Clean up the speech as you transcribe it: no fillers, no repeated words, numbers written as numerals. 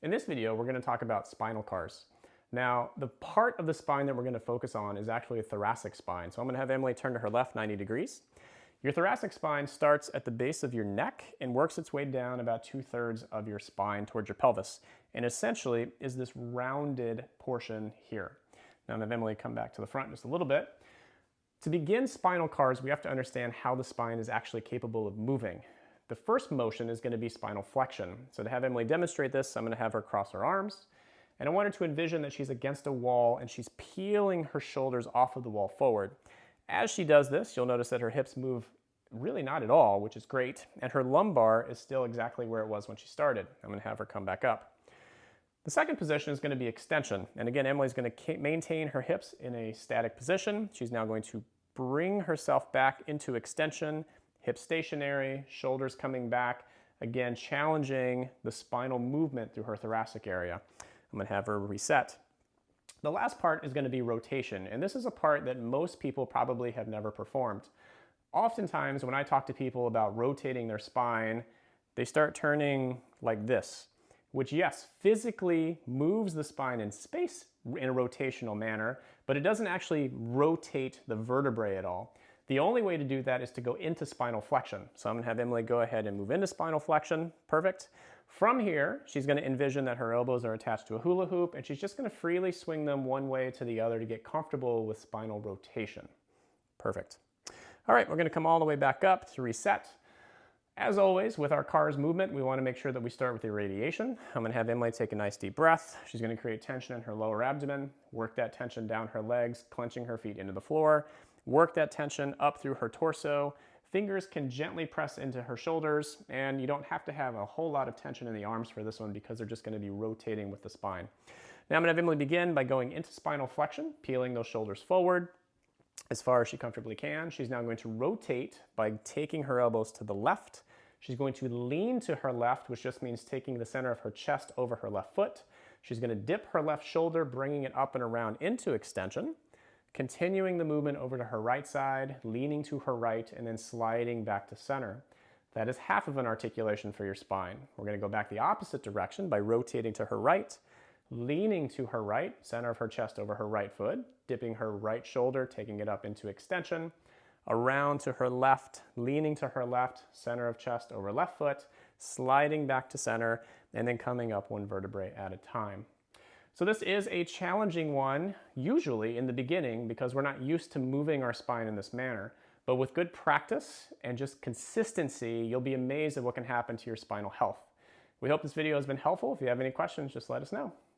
In this video, we're going to talk about spinal CARs. Now, the part of the spine that we're going to focus on is actually a thoracic spine. So I'm going to have Emily turn to her left 90 degrees. Your thoracic spine starts at the base of your neck and works its way down about 2/3 of your spine towards your pelvis, and essentially is this rounded portion here. Now I'm going to have Emily come back to the front just a little bit. To begin spinal CARs, we have to understand how the spine is actually capable of moving. The first motion is going to be spinal flexion. So to have Emily demonstrate this, I'm going to have her cross her arms. And I want her to envision that she's against a wall and she's peeling her shoulders off of the wall forward. As she does this, you'll notice that her hips move really not at all, which is great. And her lumbar is still exactly where it was when she started. I'm going to have her come back up. The second position is going to be extension. And again, Emily's going to maintain her hips in a static position. She's now going to bring herself back into extension, hips stationary, shoulders coming back, again challenging the spinal movement through her thoracic area. I'm going to have her reset. The last part is going to be rotation, and this is a part that most people probably have never performed. Oftentimes when I talk to people about rotating their spine, they start turning like this, which yes, physically moves the spine in space in a rotational manner, but it doesn't actually rotate the vertebrae at all. The only way to do that is to go into spinal flexion. So I'm going to have Emily go ahead and move into spinal flexion. Perfect. From here, she's going to envision that her elbows are attached to a hula hoop, and she's just going to freely swing them one way to the other to get comfortable with spinal rotation. Perfect. All right, we're going to come all the way back up to reset. As always, with our CARs movement, we want to make sure that we start with irradiation. I'm going to have Emily take a nice deep breath. She's going to create tension in her lower abdomen, work that tension down her legs, clenching her feet into the floor. Work that tension up through her torso. Fingers can gently press into her shoulders, and you don't have to have a whole lot of tension in the arms for this one because they're just going to be rotating with the spine. Now I'm going to have Emily begin by going into spinal flexion, peeling those shoulders forward as far as she comfortably can. She's now going to rotate by taking her elbows to the left. She's going to lean to her left, which just means taking the center of her chest over her left foot. She's going to dip her left shoulder, bringing it up and around into extension. Continuing the movement over to her right side, leaning to her right, and then sliding back to center. That is half of an articulation for your spine. We're going to go back the opposite direction by rotating to her right, leaning to her right, center of her chest over her right foot, dipping her right shoulder, taking it up into extension, around to her left, leaning to her left, center of chest over left foot, sliding back to center, and then coming up one vertebrae at a time. So this is a challenging one, usually in the beginning, because we're not used to moving our spine in this manner. But with good practice and just consistency, you'll be amazed at what can happen to your spinal health. We hope this video has been helpful. If you have any questions, just let us know.